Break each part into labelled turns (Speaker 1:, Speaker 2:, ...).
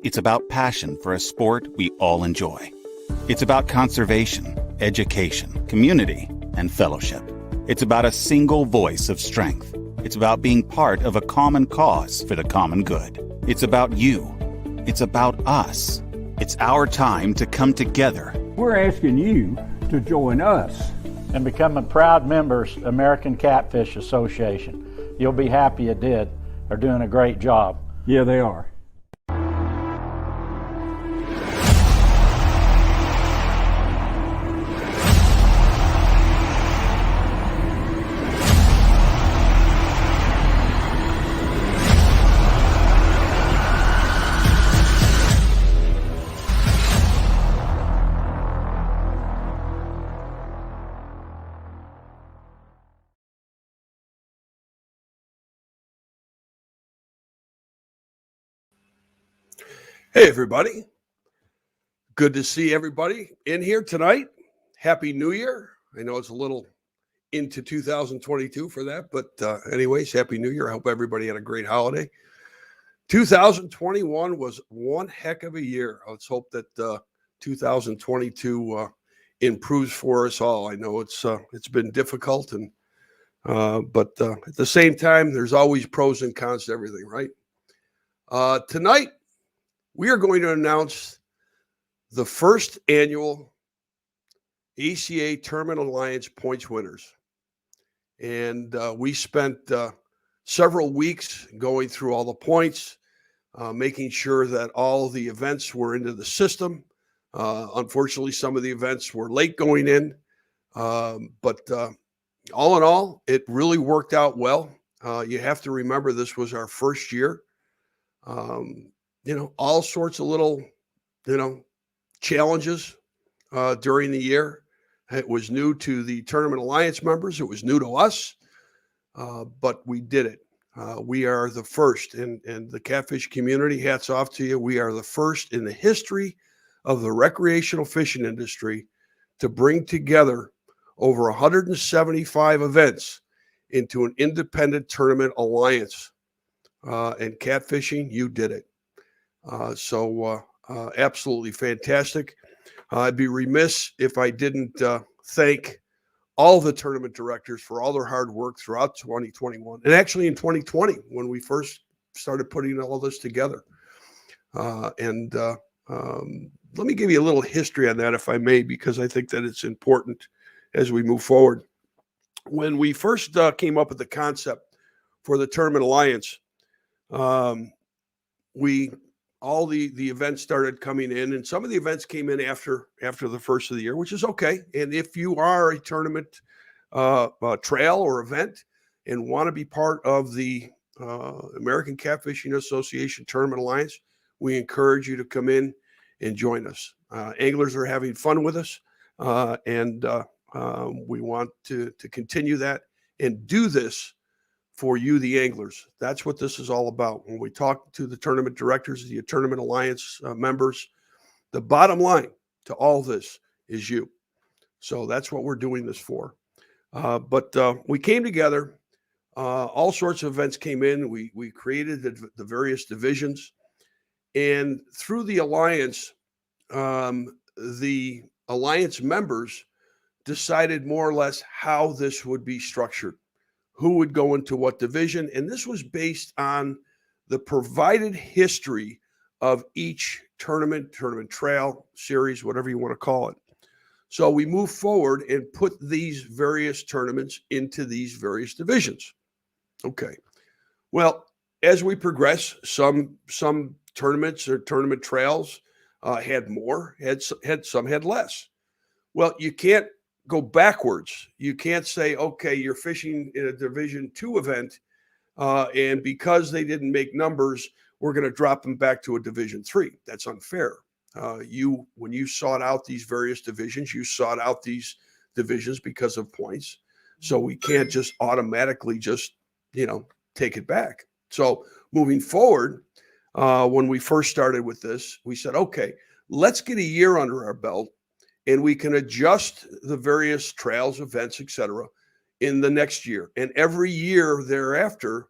Speaker 1: It's about passion for a sport we all enjoy. It's about conservation, education, community, and fellowship. It's about a single voice of strength. It's about being part of a common cause for the common good. It's about you. It's about us. It's our time to come together.
Speaker 2: We're asking you to join us
Speaker 3: and become a proud members American Catfish Association. You'll be happy you did. They're doing a great job.
Speaker 2: Yeah, they are.
Speaker 4: Hey, everybody. Good to see everybody in here tonight. Happy New Year. I know it's a little into 2022 for that, but anyways, Happy New Year. I hope everybody had a great holiday. 2021 was one heck of a year. Let's hope that 2022 improves for us all. I know it's been difficult, but at the same time, there's always pros and cons to everything, right? Tonight, we are going to announce the first annual ACA Tournament Alliance points winners. And we spent several weeks going through all the points, making sure that all the events were into the system. Unfortunately, some of the events were late going in. But all in all, it really worked out well. You have to remember this was our first year. All sorts of little, challenges during the year. It was new to the Tournament Alliance members. It was new to us, but we did it. We are the first, and the catfish community, hats off to you. We are the first in the history of the recreational fishing industry to bring together over 175 events into an independent tournament alliance. And catfishing, you did it. So absolutely fantastic. I'd be remiss if I didn't thank all the tournament directors for all their hard work throughout 2021 and actually in 2020 when we first started putting all this together. Let me give you a little history on that, if I may, because I think that it's important as we move forward. When we first came up with the concept for the Tournament Alliance, all the events started coming in, and some of the events came in after the first of the year, which is okay. And if you are a tournament trail or event and want to be part of the American Catfishing Association Tournament Alliance, we encourage you to come in and join us. Anglers are having fun with us, and we want to continue that and do this for you, the anglers. That's what this is all about. When we talk to the tournament directors, the Tournament Alliance members, the bottom line to all this is you. So that's what we're doing this for. But we came together. All sorts of events came in. We created the various divisions. And through the alliance members decided more or less how this would be structured, who would go into what division. And this was based on the provided history of each tournament trail, series, whatever you want to call it. So we moved forward and put these various tournaments into these various divisions. Okay. Well, as we progress, some tournaments or tournament trails had more, some had less. Well, you can't go backwards. You can't say, okay, you're fishing in a Division 2 event, and because they didn't make numbers, we're going to drop them back to a Division 3. That's unfair. When you sought out these various divisions, you sought out these divisions because of points. So we can't just automatically take it back. So moving forward, when we first started with this, we said, okay, let's get a year under our belt, and we can adjust the various trails, events, etc., in the next year. And every year thereafter,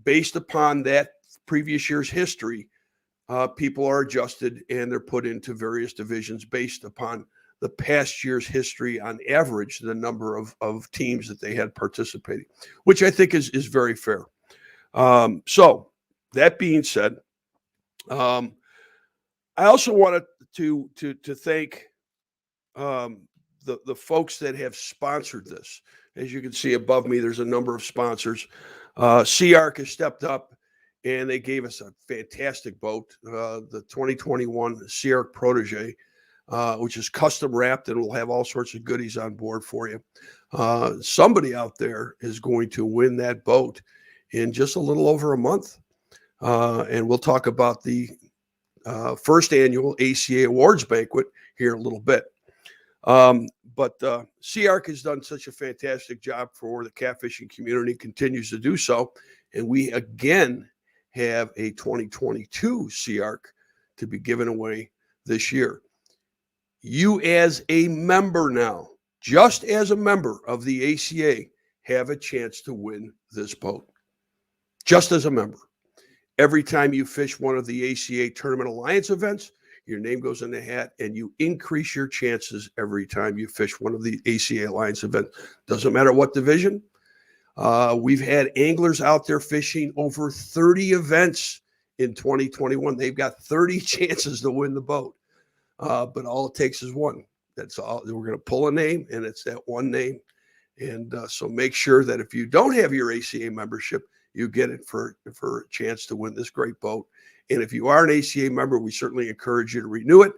Speaker 4: based upon that previous year's history, people are adjusted and they're put into various divisions based upon the past year's history, on average, the number of teams that they had participating, which I think is very fair. So that being said, I also wanted to thank the folks that have sponsored this. As you can see above me, there's a number of sponsors. CARC has stepped up and they gave us a fantastic boat, the 2021 CARC Protege, which is custom wrapped and will have all sorts of goodies on board for you. Somebody out there is going to win that boat in just a little over a month. And we'll talk about the first annual ACA Awards Banquet here in a little bit. But CARC has done such a fantastic job for the catfishing community, continues to do so. And we again have a 2022 CARC to be given away this year. You as a member now, just as a member of the ACA, have a chance to win this boat. Just as a member. Every time you fish one of the ACA Tournament Alliance events, your name goes in the hat and you increase your chances every time you fish one of the ACA Alliance events. Doesn't matter what division. We've had anglers out there fishing over 30 events in 2021. They've got 30 chances to win the boat. But all it takes is one. That's all. We're going to pull a name, and it's that one name. And so make sure that if you don't have your ACA membership, you get it for a chance to win this great boat. And if you are an ACA member, we certainly encourage you to renew it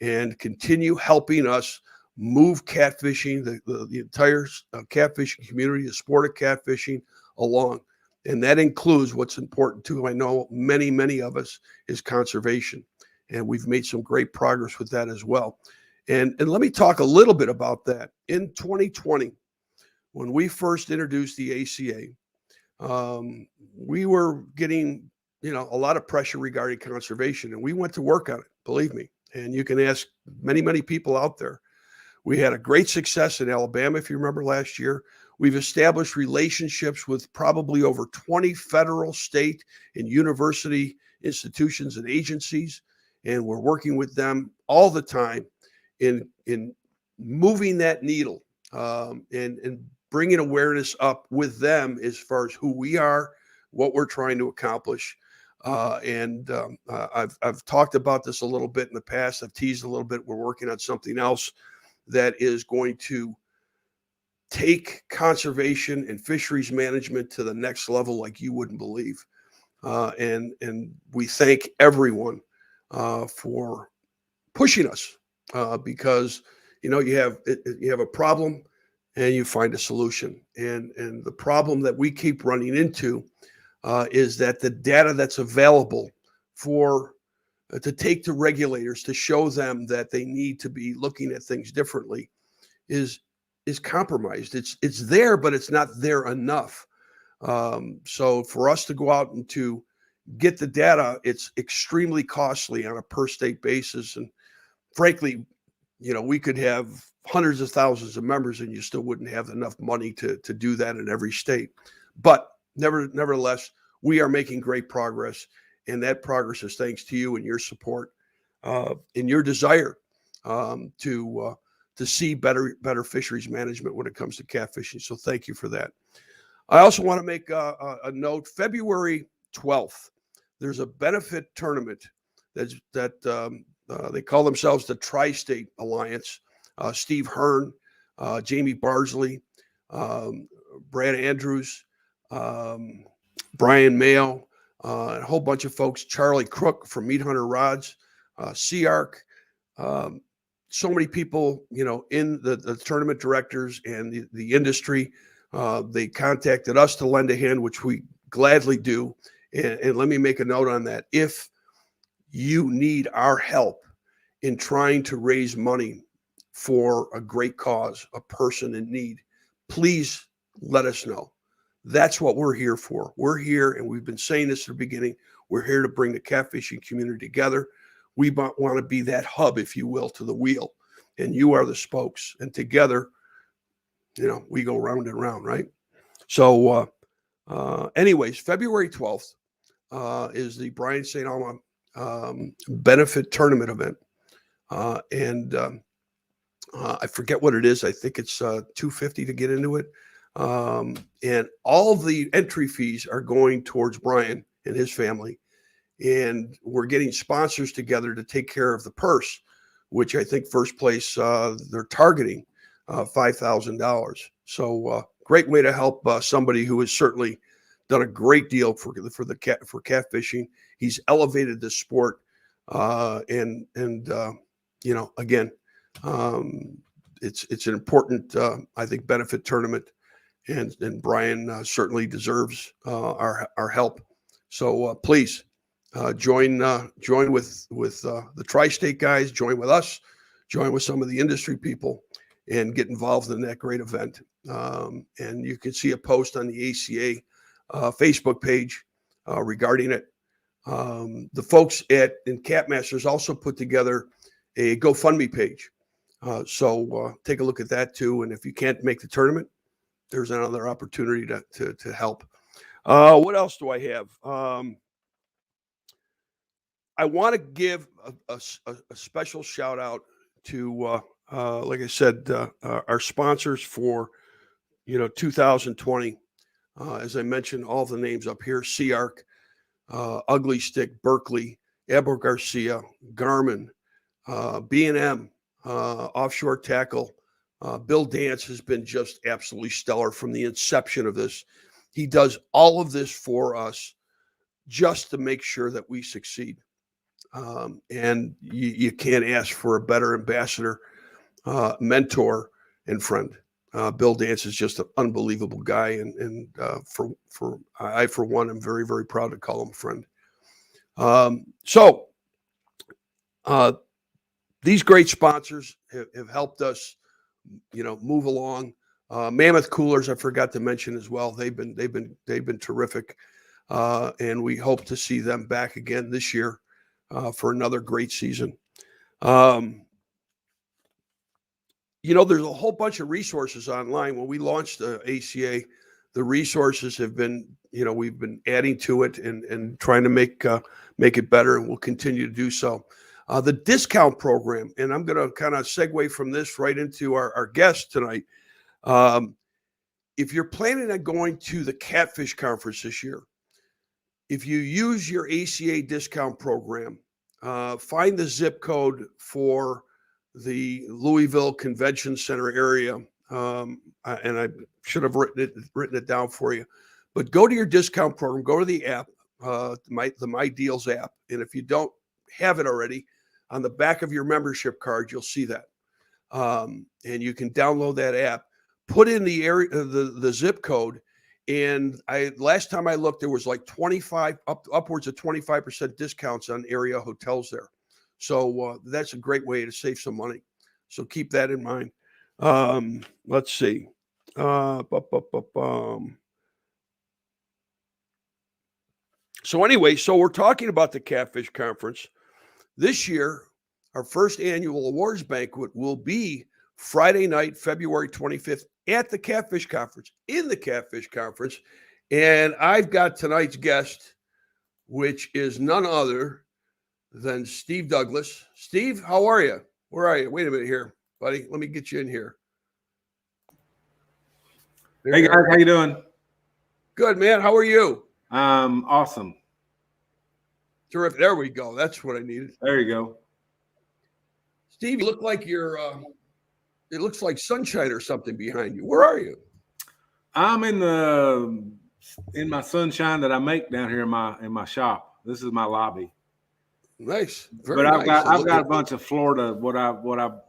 Speaker 4: and continue helping us move catfishing, the entire catfishing community, the sport of catfishing along. And that includes what's important too, I know many, many of us, is conservation. And we've made some great progress with that as well. And let me talk a little bit about that. In 2020, when we first introduced the ACA, we were getting, a lot of pressure regarding conservation, and we went to work on it, believe me. And you can ask many, many people out there. We had a great success in Alabama, if you remember last year. We've established relationships with probably over 20 federal, state, and university institutions and agencies, and we're working with them all the time in moving that needle and bringing awareness up with them as far as who we are, what we're trying to accomplish. I've talked about this a little bit in the past. I've teased a little bit. We're working on something else that is going to take conservation and fisheries management to the next level like you wouldn't believe. And we thank everyone for pushing us because, you have a problem and you find a solution. And the problem that we keep running into is that the data that's available to take to regulators to show them that they need to be looking at things differently is compromised. It's there, but it's not there enough. So for us to go out and to get the data, it's extremely costly on a per state basis. And frankly, we could have hundreds of thousands of members and you still wouldn't have enough money to do that in every state. But nevertheless, we are making great progress. And that progress is thanks to you and your support and your desire to see better fisheries management when it comes to catfishing. So thank you for that. I also want to make a note. February 12th, there's a benefit tournament that they call themselves the Tri-State Alliance. Steve Hearn, Jamie Bardsley, Brad Andrews, Brian Mayo, a whole bunch of folks, Charlie Crook from Meat Hunter Rods, CARC, so many people, in the tournament directors and the industry. They contacted us to lend a hand, which we gladly do. And let me make a note on that. If you need our help in trying to raise money for a great cause, a person in need, please let us know. That's what we're here for. We're here, and we've been saying this from the beginning. We're here to bring the catfishing community together. We want to be that hub, if you will, to the wheel, and you are the spokes. And together, we go round and round, right? So, anyways, February 12th is the Brian St. Alma benefit tournament event. I forget what it is. I think it's $250 to get into it. And all the entry fees are going towards Brian and his family. And we're getting sponsors together to take care of the purse, which I think first place they're targeting $5,000. So great way to help somebody who has certainly done a great deal for catfishing. He's elevated the sport, and again, it's an important I think benefit tournament, and Brian certainly deserves our help. So please join with the Tri-State guys, join with us, join with some of the industry people, and get involved in that great event. And you can see a post on the ACA Facebook page regarding it. The folks in Catmasters also put together a GoFundMe page. So take a look at that too. And if you can't make the tournament, there's another opportunity to help. What else do I have? I want to give a special shout out to, like I said, our sponsors for 2020. As I mentioned, all the names up here: SeaArc, Ugly Stick, Berkeley, Abel Garcia, Garmin, B&M, Offshore Tackle. Bill Dance has been just absolutely stellar from the inception of this. He does all of this for us just to make sure that we succeed. And you can't ask for a better ambassador, mentor, and friend. Bill Dance is just an unbelievable guy, and I for one am very, very proud to call him a friend. So these great sponsors have helped us, move along. Mammoth Coolers, I forgot to mention as well. They've been terrific, and we hope to see them back again this year for another great season. There's a whole bunch of resources online. When we launched the ACA, the resources have been, we've been adding to it and trying to make it better, and we'll continue to do so. The discount program, and I'm going to kind of segue from this right into our guest tonight. If you're planning on going to the Catfish Conference this year, if you use your ACA discount program, find the zip code for the Louisville Convention Center area, and I should have written it down for you. But go to your discount program, go to the app, the My Deals app, and if you don't have it already, on the back of your membership card, you'll see that, and you can download that app. Put in the area, the zip code, and last time I looked, there was like upwards of 25% discounts on area hotels there. So that's a great way to save some money. So keep that in mind. Let's see. So anyway, so we're talking about the Catfish Conference. This year, our first annual awards banquet will be Friday night, February 25th at the Catfish Conference, in the Catfish Conference. And I've got tonight's guest, which is none other than Steve Douglas. Steve, how are you? Where are you? Wait a minute here, buddy. Let me get you in here.
Speaker 5: Hey guys, how you doing?
Speaker 4: Good, man. How are you?
Speaker 5: Awesome.
Speaker 4: Terrific. There we go. That's what I needed.
Speaker 5: There you go.
Speaker 4: Steve, you look like you're it looks like sunshine or something behind you. Where are you?
Speaker 5: I'm in my sunshine that I make down here in my shop. This is my lobby.
Speaker 4: Nice.
Speaker 5: But I've got a bunch of Florida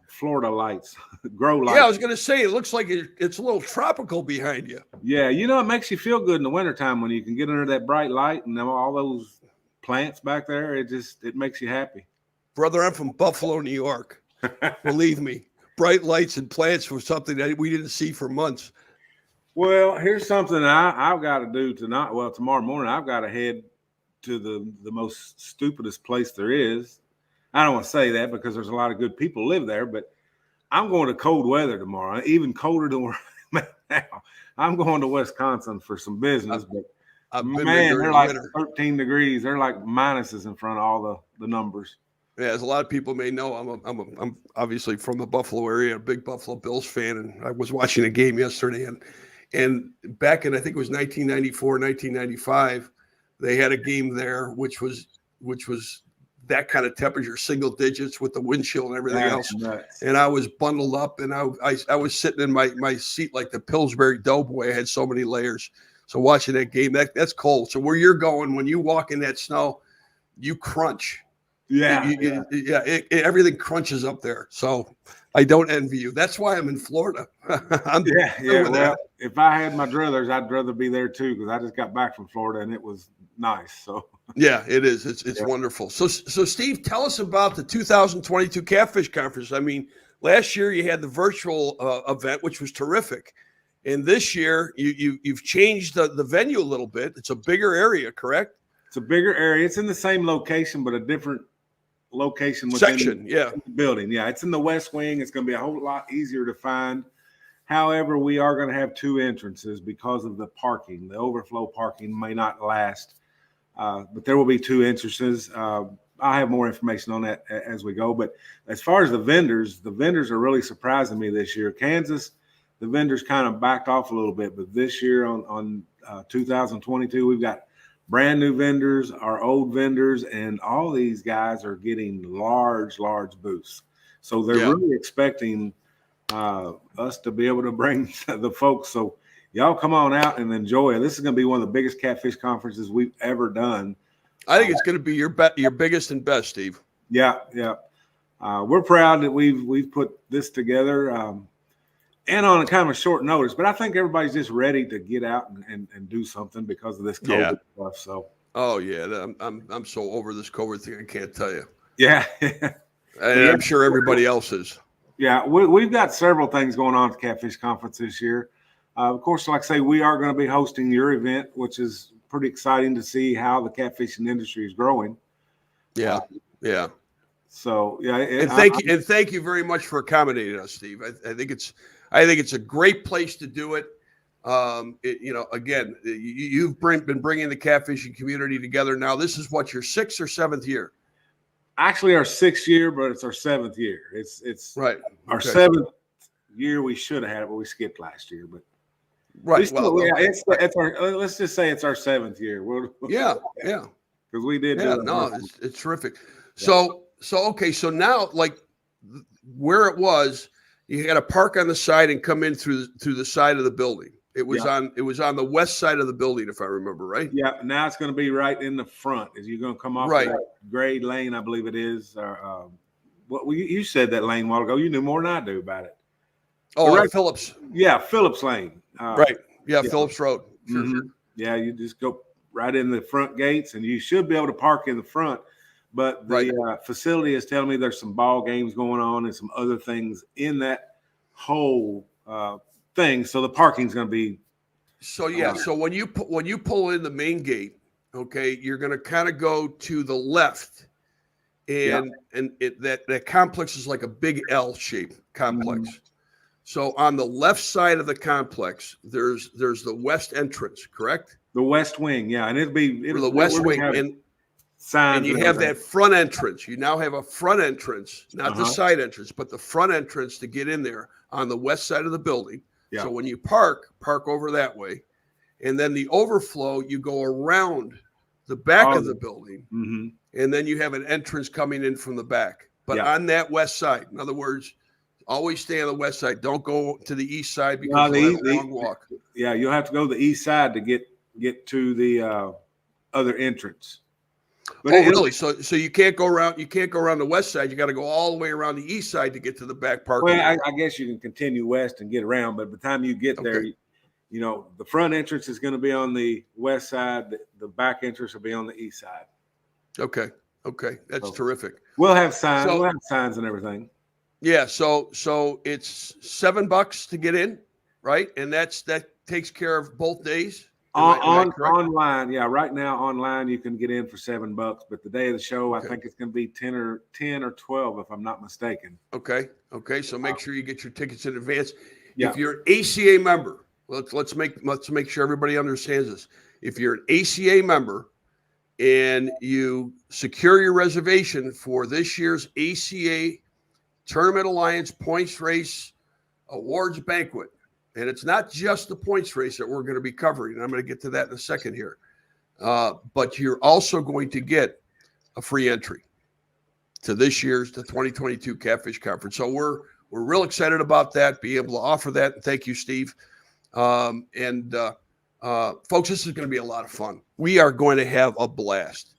Speaker 5: Florida lights, grow lights.
Speaker 4: Yeah, I was going to say it looks like it's a little tropical behind you.
Speaker 5: Yeah, it makes you feel good in the wintertime when you can get under that bright light and all those plants back there. It makes you happy.
Speaker 4: Brother, I'm from Buffalo, New York. Believe me, bright lights and plants was something that we didn't see for months.
Speaker 5: Well, here's something I've got to do tonight. Well, tomorrow morning, I've got to head to the most stupidest place there is. I don't want to say that because there's a lot of good people live there, but I'm going to cold weather tomorrow, even colder than where I'm at now. I'm going to Wisconsin for some business, but man, they're like 13 degrees. They're like minuses in front of all the numbers.
Speaker 4: Yeah, as a lot of people may know, I'm obviously from the Buffalo area, a big Buffalo Bills fan, and I was watching a game yesterday, and back in, I think it was 1994, 1995, they had a game there which was that kind of temperature, single digits with the wind chill and everything else.
Speaker 5: Nuts.
Speaker 4: And I was bundled up, and I was sitting in my seat like the Pillsbury Doughboy. I had so many layers. So watching that game, that's cold. So where you're going, when you walk in that snow, you crunch.
Speaker 5: Yeah,
Speaker 4: Everything crunches up there. So I don't envy you. That's why I'm in Florida.
Speaker 5: Well, if I had my druthers, I'd rather be there too, because I just got back from Florida and it was nice. So
Speaker 4: yeah, it is. It's wonderful. So Steve, tell us about the 2022 Catfish Conference. I mean, last year you had the virtual event, which was terrific, and this year you've changed the venue a little bit. It's a bigger area, correct?
Speaker 5: It's a bigger area. It's in the same location, but a different location within the building. Yeah, it's in the West Wing. It's going to be a whole lot easier to find. However, we are going to have two entrances because of the parking. The overflow parking may not last, but there will be two entrances. I'll have more information on that as we go. But as far as the vendors are really surprising me this year. Kansas, the vendors kind of backed off a little bit, but this year on 2022, we've got brand new vendors, our old vendors, and all these guys are getting large booths. So they're really expecting us to be able to bring the folks. So y'all come on out and enjoy it. This is going to be one of the biggest catfish conferences we've ever done.
Speaker 4: I think it's going to be your biggest and best, Steve.
Speaker 5: Yeah. We're proud that we've put this together. And on a kind of a short notice, but I think everybody's just ready to get out and do something because of this COVID stuff. So,
Speaker 4: I'm so over this COVID thing. I can't tell you.
Speaker 5: Yeah,
Speaker 4: I'm sure everybody else is.
Speaker 5: Yeah, we've got several things going on at the Catfish Conference this year. Of course, like I say, we are going to be hosting your event, which is pretty exciting to see how the catfishing industry is growing.
Speaker 4: Yeah.
Speaker 5: So
Speaker 4: thank you very much for accommodating us, Steve. I think it's a great place to do it. Again, you've been bringing the catfishing community together. Now, this is what, your 6th or 7th year?
Speaker 5: Actually, our 6th year, but it's our 7th year. It's
Speaker 4: right.
Speaker 5: Our 7th year. We should have had it, but we skipped last year. But
Speaker 4: right.
Speaker 5: It's our. Let's just say it's our 7th year.
Speaker 4: Yeah.
Speaker 5: Because we did.
Speaker 4: Yeah. No, it's terrific. Yeah. So now, like where it was, you had to park on the side and come in through the side of the building. It was on the west side of the building, if I remember right.
Speaker 5: Yeah. Now it's going to be right in the front. As you're going to come off that grade lane, I believe it is. You said that lane a while ago. You knew more than I do about it.
Speaker 4: Oh, right. Phillips.
Speaker 5: Yeah, Phillips Lane.
Speaker 4: Right. Yeah, Phillips Road. Sure.
Speaker 5: Mm-hmm. Yeah, you just go right in the front gates, and you should be able to park in the front. But the facility is telling me there's some ball games going on and some other things in that whole thing. So the parking's going to be.
Speaker 4: So when you pull in the main gate, okay, you're going to kind of go to the left, and that complex is like a big L-shaped complex. Mm-hmm. So on the left side of the complex, there's the west entrance, correct?
Speaker 5: The west wing, yeah, and it'll
Speaker 4: the west wing, and you have that front entrance. You now have a front entrance, not the side entrance, but the front entrance to get in there on the west side of the building. Yeah. So when you park over that way, and then the overflow, you go around the back of the building, and then you have an entrance coming in from the back. But on that west side, in other words, always stay on the west side. Don't go to the east side because you'll have a long walk.
Speaker 5: Yeah, you'll have to go to the east side to get to the other entrance.
Speaker 4: But really? So you can't go around. You can't go around the west side. You got to go all the way around the east side to get to the back parking.
Speaker 5: Well, I guess you can continue west and get around, but by the time you get there, the front entrance is going to be on the west side. The back entrance will be on the east side.
Speaker 4: Okay, that's terrific.
Speaker 5: We'll have signs. We'll have signs and everything.
Speaker 4: Yeah. So it's $7 to get in, right? And that takes care of both days.
Speaker 5: Online, yeah. Right now, online you can get in for $7, but the day of the show, I think it's going to be 10 or 12, if I'm not mistaken.
Speaker 4: Okay. So make sure you get your tickets in advance. Yeah. If you're an ACA member, let's make sure everybody understands this. If you're an ACA member, and you secure your reservation for this year's ACA Tournament Alliance Points Race Awards Banquet. And it's not just the points race that we're going to be covering. I'm going to get to that in a second here. But you're also going to get a free entry to this year's, the 2022 Catfish Conference. So we're real excited about that, be able to offer that. And thank you, Steve. Folks, this is going to be a lot of fun. We are going to have a blast.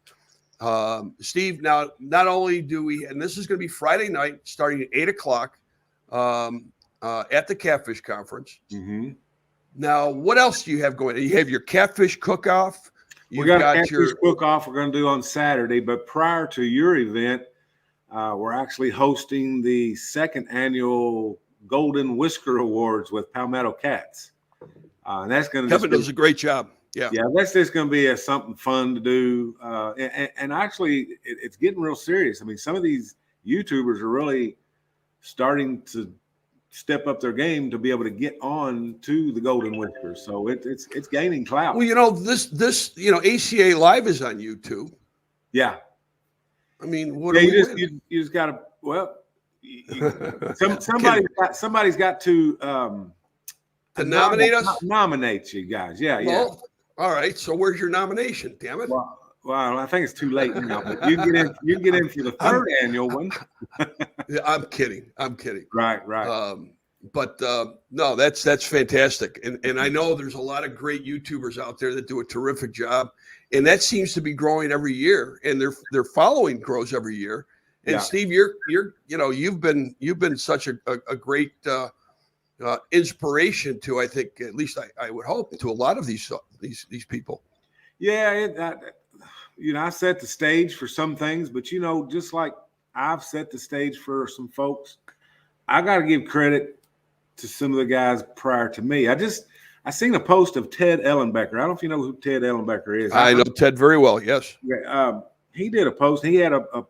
Speaker 4: Steve, now, not only do we, and this is going to be Friday night starting at 8 o'clock at the Catfish Conference.
Speaker 5: Mm-hmm.
Speaker 4: Now, what else do you have going? You have your Catfish Cook-Off.
Speaker 5: We got a Catfish Cook-Off we're going to do on Saturday, but prior to your event, we're actually hosting the second annual Golden Whisker Awards with Palmetto Cats. And that's going to
Speaker 4: Kevin does a great job. Yeah,
Speaker 5: that's just going to be something fun to do. And actually, it's getting real serious. I mean, some of these YouTubers are really starting to step up their game to be able to get on to the Golden Whiskers. So it's gaining clout.
Speaker 4: Well, this ACA Live is on YouTube.
Speaker 5: Yeah.
Speaker 4: I mean,
Speaker 5: you just got to, well, somebody's got to
Speaker 4: nominate us?
Speaker 5: Nominate you guys. Yeah.
Speaker 4: Well, all right. So where's your nomination? Damn it.
Speaker 5: Well, I think it's too late now. But you can get in for the third annual one.
Speaker 4: Yeah, I'm kidding.
Speaker 5: Right.
Speaker 4: But no, that's fantastic. And I know there's a lot of great YouTubers out there that do a terrific job, and that seems to be growing every year, and their following grows every year. And yeah. Steve, you've been such a great inspiration to, I think, at least I would hope, to a lot of these people.
Speaker 5: Yeah, I set the stage for some things, but just like I've set the stage for some folks, I got to give credit to some of the guys prior to me. I seen a post of Ted Ellenbecker. I don't know if you know who Ted Ellenbecker is.
Speaker 4: I know Ted very well. Yes.
Speaker 5: He did a post. He had a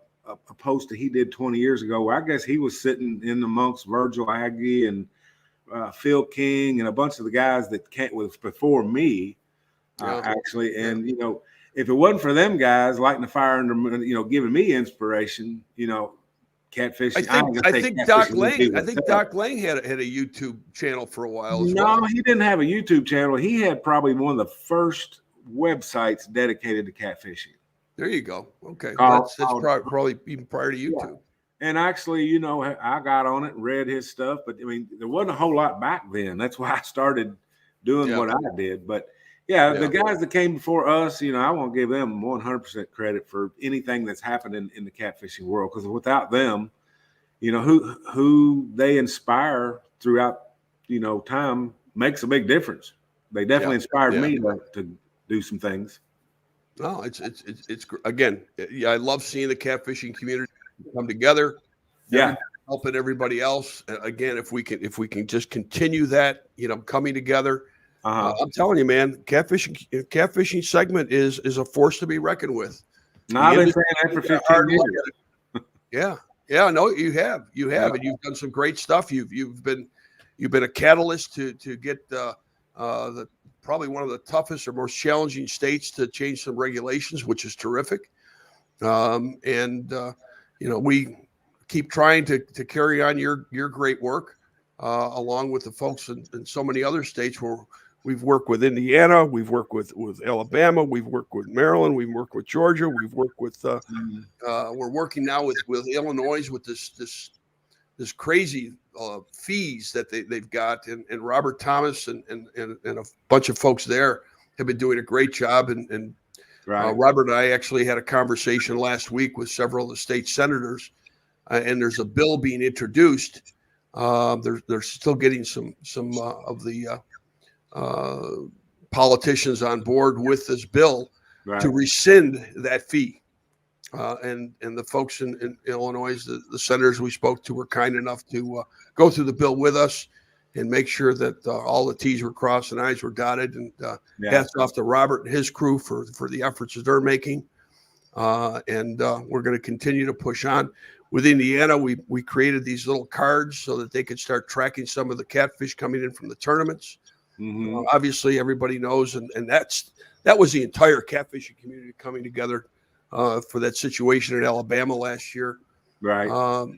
Speaker 5: post that he did 20 years ago where I guess he was sitting in amongst Virgil Aggie and Phil King and a bunch of the guys that was before me, actually. And, if it wasn't for them guys lighting the fire under, giving me inspiration, catfishing.
Speaker 4: I think Doc Lang had a YouTube channel for a while as well.
Speaker 5: No, he didn't have a YouTube channel. He had probably one of the first websites dedicated to catfishing.
Speaker 4: There you go. Okay. That's probably even prior to YouTube.
Speaker 5: Yeah. And actually, I got on it and read his stuff, but I mean, there wasn't a whole lot back then. That's why I started doing what I did. But the guys that came before us, I won't give them 100% credit for anything that's happened in the catfishing world, because without them, who they inspire throughout, time makes a big difference. They definitely inspired me to do some things.
Speaker 4: No, it's again, I love seeing the catfishing community come together. Helping everybody else. Again, if we can just continue that, coming together. I'm telling you, man, catfishing segment is a force to be reckoned with.
Speaker 5: No, I've been saying that for 15 years.
Speaker 4: Yeah, no, you have, and you've done some great stuff. You've been a catalyst to get the probably one of the toughest or most challenging states to change some regulations, which is terrific. We keep trying to carry on your great work along with the folks in so many other states where we've worked with Indiana, we've worked with Alabama, we've worked with Maryland, we've worked with Georgia, we've worked with we're working now with Illinois with this crazy fees that they've got, and Robert Thomas and a bunch of folks there have been doing a great job. And Robert and I actually had a conversation last week with several of the state senators, and there's a bill being introduced. They're still getting some of the politicians on board with this bill to rescind that fee. And the folks in Illinois, the senators we spoke to, were kind enough to go through the bill with us and make sure that all the T's were crossed and I's were dotted. And hats off to Robert and his crew for the efforts that they're making. And we're going to continue to push on. With Indiana, we created these little cards so that they could start tracking some of the catfish coming in from the tournaments. Mm-hmm. Obviously, everybody knows, and that's that was the entire catfishing community coming together for that situation in Alabama last year.
Speaker 5: Right.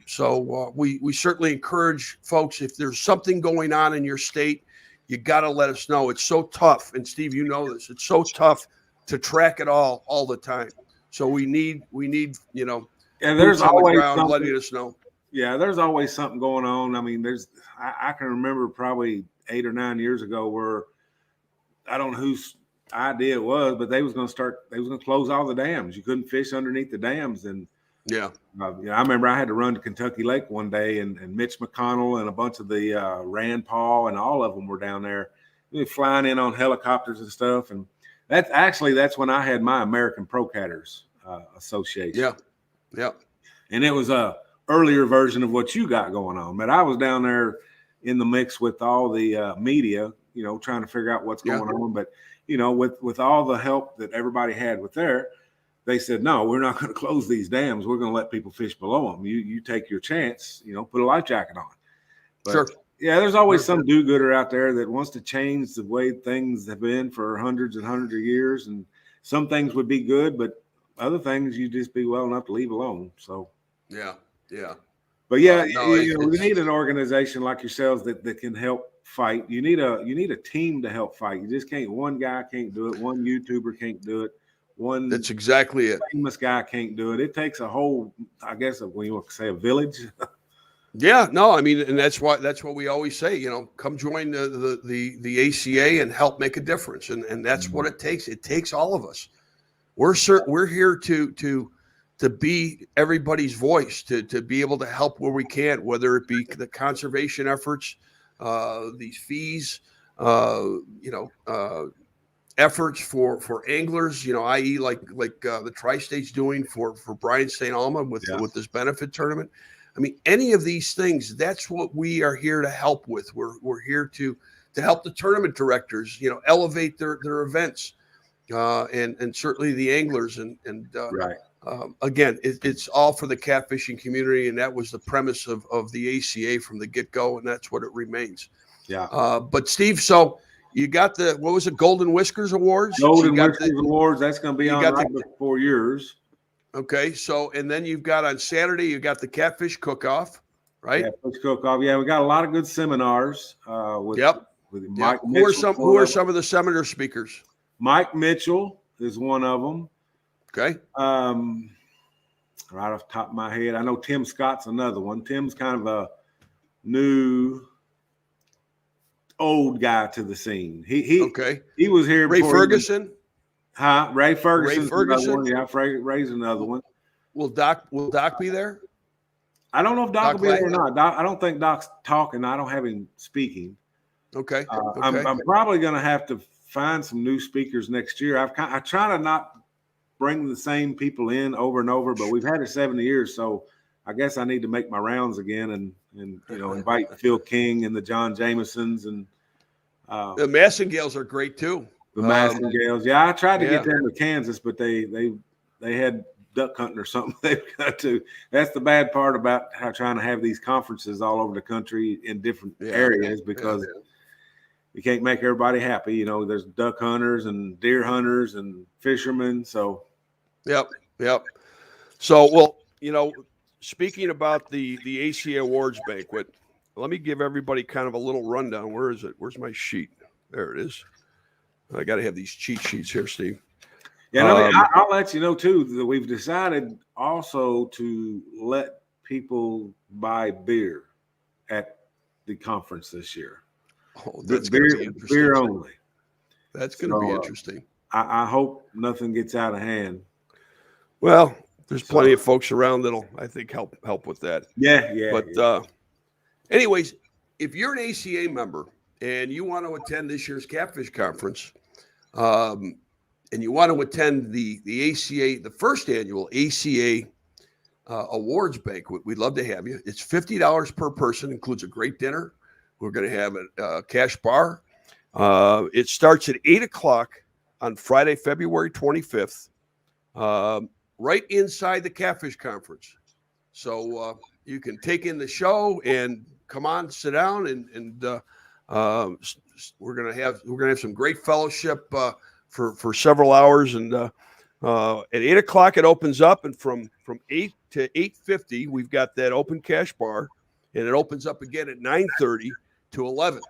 Speaker 4: So we certainly encourage folks, if there's something going on in your state, you got to let us know. It's so tough. And Steve, you know this, it's so tough to track it all the time. So we need,
Speaker 5: and there's
Speaker 4: boots on the
Speaker 5: always
Speaker 4: ground
Speaker 5: something,
Speaker 4: letting us know.
Speaker 5: Yeah, there's always something going on. I mean, I can remember probably 8 or 9 years ago where I don't know whose idea it was, but they was going to close all the dams. You couldn't fish underneath the dams. And
Speaker 4: Yeah.
Speaker 5: I remember I had to run to Kentucky Lake one day, and Mitch McConnell and a bunch of the Rand Paul and all of them were down there. They were flying in on helicopters and stuff. And that's when I had my American Pro-Catters Association.
Speaker 4: Yeah. Yeah.
Speaker 5: And it was a earlier version of what you got going on. But I was down there in the mix with all the media, trying to figure out what's going on. But, with all the help that everybody had they said, no, we're not going to close these dams. We're going to let people fish below them. You take your chance, put a life jacket on. But,
Speaker 4: Sure.
Speaker 5: Yeah, there's always some do-gooder out there that wants to change the way things have been for hundreds and hundreds of years. And some things would be good, but other things you just be well enough to leave alone. So,
Speaker 4: Yeah.
Speaker 5: But yeah,
Speaker 4: we
Speaker 5: need an organization like yourselves that can help fight. You need a team to help fight. You just can't. One guy can't do it. One YouTuber can't do it. One
Speaker 4: That's exactly it.
Speaker 5: famous guy can't do it. It takes a whole, I guess, when you want to say a village.
Speaker 4: Yeah, no, I mean, and that's what we always say. Come join the ACA and help make a difference, and that's what it takes. It takes all of us. We're here to be everybody's voice, to be able to help where we can, whether it be the conservation efforts, these fees, efforts for anglers, i.e. like the Tri-State's doing for Brian St. Alma with this benefit tournament. I mean, any of these things, that's what we are here to help with. We're here to help the tournament directors, elevate their events, and certainly the anglers and
Speaker 5: Right.
Speaker 4: Again, it's all for the catfishing community, and that was the premise of the ACA from the get-go, and that's what it remains.
Speaker 5: Yeah.
Speaker 4: But Steve, so you got what was it, Golden Whiskers Awards?
Speaker 5: Golden Whiskers Awards. That's going to be on right before yours.
Speaker 4: Okay, so and then you've got on Saturday you got the Catfish Cook-Off, right?
Speaker 5: Catfish Cook-Off. Yeah, we got a lot of good seminars. With Mike.
Speaker 4: Who are some of the seminar speakers?
Speaker 5: Mike Mitchell is one of them.
Speaker 4: Okay.
Speaker 5: Right off the top of my head, I know Tim Scott's another one. Tim's kind of a new old guy to the scene. He was here.
Speaker 4: Ray Ferguson.
Speaker 5: Ray Ferguson.
Speaker 4: Ray Ferguson.
Speaker 5: Yeah, Ray's another one.
Speaker 4: Will Doc be there?
Speaker 5: I don't know if Doc will be there or not. I don't think Doc's talking. I don't have him speaking.
Speaker 4: Okay.
Speaker 5: I'm probably going to have to find some new speakers next year. I try to not bring the same people in over and over, but we've had it 70 years, so I guess I need to make my rounds again and invite Phil King and the John Jamesons and
Speaker 4: the Massengales are great too.
Speaker 5: The Massengales, yeah. I tried to get them to Kansas, but they had duck hunting or something they've got to. That's the bad part about trying to have these conferences all over the country in different areas because you can't make everybody happy. There's duck hunters and deer hunters and fishermen. So,
Speaker 4: yep. So, well, speaking about the ACA Awards Banquet, let me give everybody kind of a little rundown. Where is it? Where's my sheet? There it is. I got to have these cheat sheets here, Steve.
Speaker 5: Yeah, I'll let you know, too, that we've decided also to let people buy beer at the conference this year.
Speaker 4: Oh, that's going to be interesting.
Speaker 5: Beer only.
Speaker 4: That's going to be interesting.
Speaker 5: I hope nothing gets out of hand.
Speaker 4: Well, there's plenty of folks around that'll, I think, help with that.
Speaker 5: Yeah.
Speaker 4: But anyways, if you're an ACA member and you want to attend this year's Catfish Conference, and you want to attend the ACA, the first annual ACA Awards Banquet, we'd love to have you. It's $50 per person, includes a great dinner. We're going to have a cash bar. It starts at 8:00 on Friday, February 25th, right inside the Catfish Conference. So you can take in the show and come on, sit down, and we're going to have some great fellowship for several hours. And at 8 o'clock it opens up, and from 8 to 8:50 we've got that open cash bar, and it opens up again at 9:30 to 11.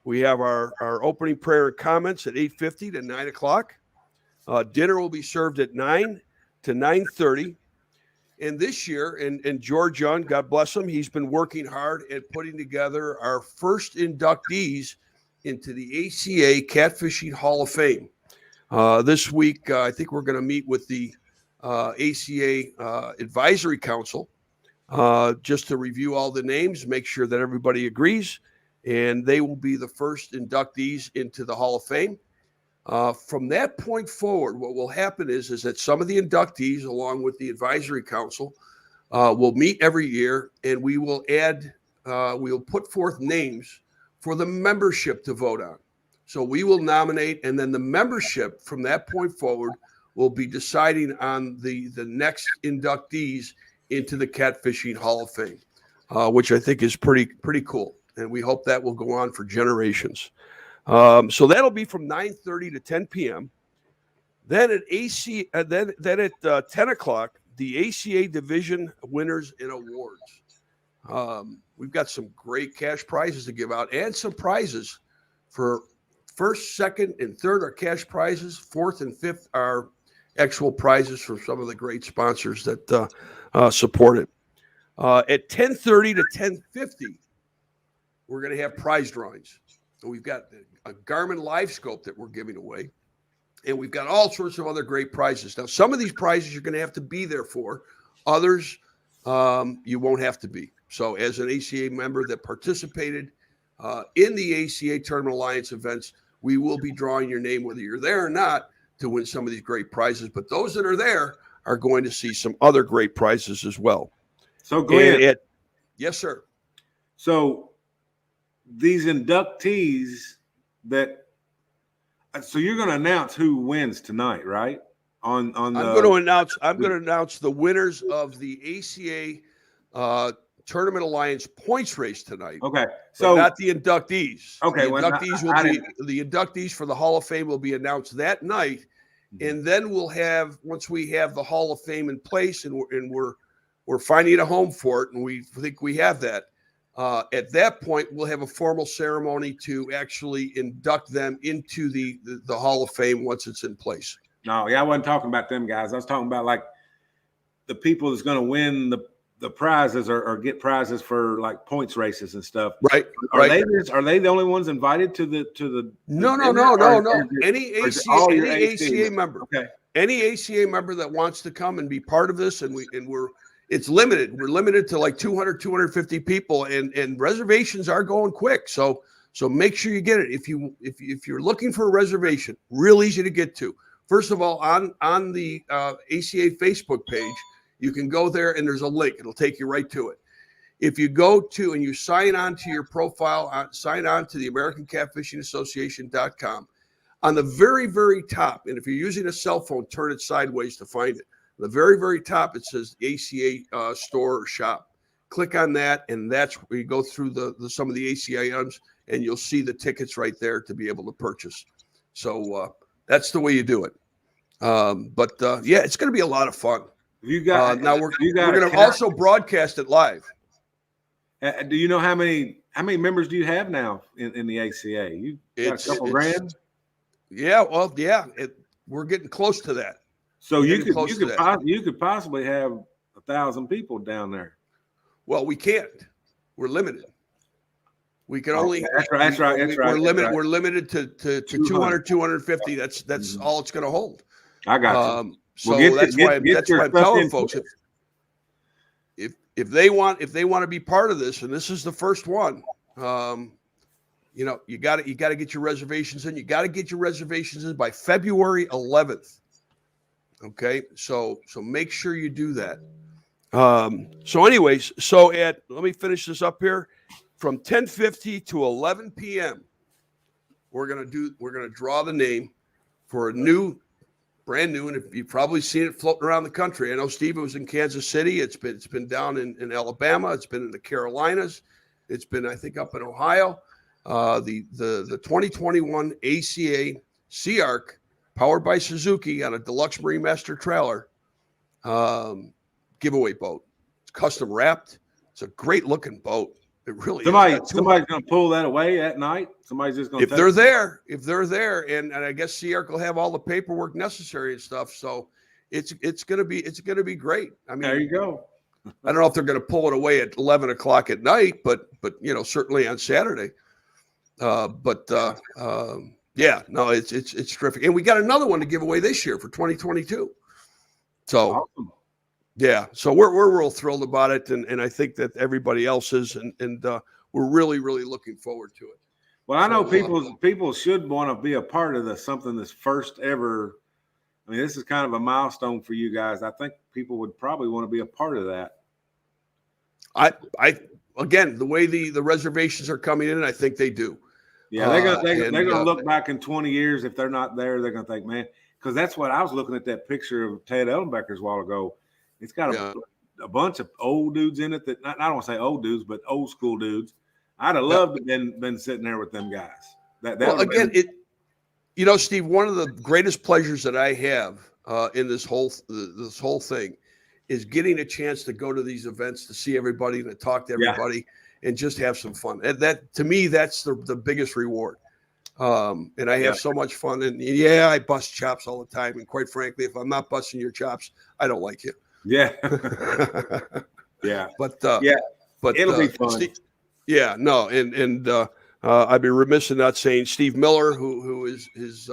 Speaker 4: We have our opening prayer and comments at 8:50 to 9 o'clock. Dinner will be served at 9 to 9:30. And this year, and George Young, God bless him, he's been working hard at putting together our first inductees into the ACA Catfishing Hall of Fame. This week, I think we're going to meet with the ACA Advisory Council just to review all the names, make sure that everybody agrees, and they will be the first inductees into the Hall of Fame. From that point forward, what will happen is that some of the inductees, along with the advisory council, will meet every year, and we will put forth names for the membership to vote on. So we will nominate, and then the membership from that point forward will be deciding on the next inductees into the Catfishing Hall of Fame, which I think is pretty cool. And we hope that will go on for generations. So that'll be from 9:30 to 10 p.m. Then at 10 o'clock, the ACA Division Winners and Awards. We've got some great cash prizes to give out, and some prizes for first, second, and third are cash prizes. Fourth and fifth are actual prizes from some of the great sponsors that support it. At 10:30 to 10:50, we're going to have prize drawings. So we've got a Garmin Live Scope that we're giving away, and we've got all sorts of other great prizes. Now, some of these prizes you're going to have to be there for. Others, you won't have to be. So as an ACA member that participated in the ACA Tournament Alliance events, we will be drawing your name, whether you're there or not, to win some of these great prizes. But those that are there are going to see some other great prizes as well.
Speaker 5: So, Glenn.
Speaker 4: Yes, sir.
Speaker 5: So these inductees so you're going to announce who wins tonight, right? I'm going
Speaker 4: to announce the winners of the ACA Tournament Alliance points race tonight.
Speaker 5: Okay, so
Speaker 4: not the inductees.
Speaker 5: Okay,
Speaker 4: the inductees for the Hall of Fame will be announced that night, and then once we have the Hall of Fame in place, and we're finding a home for it, and we think we have that. At that point, we'll have a formal ceremony to actually induct them into the Hall of Fame once it's in place.
Speaker 5: No, I wasn't talking about them guys. I was talking about like the people that's going to win the prizes or get prizes for like points races and stuff.
Speaker 4: Right.
Speaker 5: Are they the only ones invited to the
Speaker 4: No. Any ACA member.
Speaker 5: Okay.
Speaker 4: Any ACA member that wants to come and be part of this, it's limited. We're limited to like 200, 250 people, and reservations are going quick. So make sure you get it. If you're looking for a reservation, real easy to get to. First of all, on the ACA Facebook page, you can go there and there's a link. It'll take you right to it. If you go to and you sign on to your profile, sign on to the AmericanCatfishingAssociation.com, on the very, very top, and if you're using a cell phone, turn it sideways to find it. On the very, very top, it says ACA store or shop. Click on that, and that's where you go through some of the ACA items, and you'll see the tickets right there to be able to purchase. So that's the way you do it. It's going to be a lot of fun. We're going to also broadcast it live.
Speaker 5: Do you know how many members do you have now in the ACA? You got a couple grand?
Speaker 4: Yeah, well, yeah, we're getting close to that.
Speaker 5: So you could possibly have 1,000 people down there.
Speaker 4: Well, we can't. We're limited. We can only.
Speaker 5: That's right.
Speaker 4: We're limited to 200, 250. That's all it's going to hold.
Speaker 5: I got you.
Speaker 4: So that's why I'm telling folks if they want to be part of this, and this is the first one, you got to get your reservations in. You got to get your reservations in by February 11th. Okay, so make sure you do that. Let me finish this up here. From 10:50 to 11 p.m., we're gonna draw the name for a brand new, and if you've probably seen it floating around the country. I know Steve, it was in Kansas City. It's been down in Alabama. It's been in the Carolinas. It's been, I think, up in Ohio. The 2021 ACA Sea-Ark, powered by Suzuki on a deluxe Marine Master trailer, giveaway boat. It's custom wrapped. It's a great looking boat. It really is.
Speaker 5: Somebody's going to pull that away at night. Somebody's just going to.
Speaker 4: If they're there, and I guess Sea-Ark will have all the paperwork necessary and stuff. So it's going to be great. I mean,
Speaker 5: there you go.
Speaker 4: I don't know if they're going to pull it away at 11 o'clock at night, but certainly on Saturday. Yeah, no, it's terrific, and we got another one to give away this year for 2022. So, awesome. Yeah, so we're real thrilled about it, and I think that everybody else is, and we're really looking forward to it.
Speaker 5: Well, I know people should want to be a part of something that's first ever. I mean, this is kind of a milestone for you guys. I think people would probably want to be a part of that.
Speaker 4: Again, the way the reservations are coming in, I think they do.
Speaker 5: Yeah, they're gonna look back in 20 years. If they're not there, they're gonna think, man, because that's what I was looking at that picture of Ted Ellenbecker's a while ago. It's got a bunch of old dudes in it that I don't want to say old dudes, but old school dudes. I'd have loved to been sitting there with them guys.
Speaker 4: Steve, one of the greatest pleasures that I have in this whole thing is getting a chance to go to these events, to see everybody and to talk to everybody and just have some fun. And that, to me, that's the biggest reward. And I have so much fun. And I bust chops all the time. And quite frankly, if I'm not busting your chops, I don't like you.
Speaker 5: Yeah.
Speaker 4: But
Speaker 5: it'll be fun.
Speaker 4: I'd be remiss in not saying Steve Miller, who is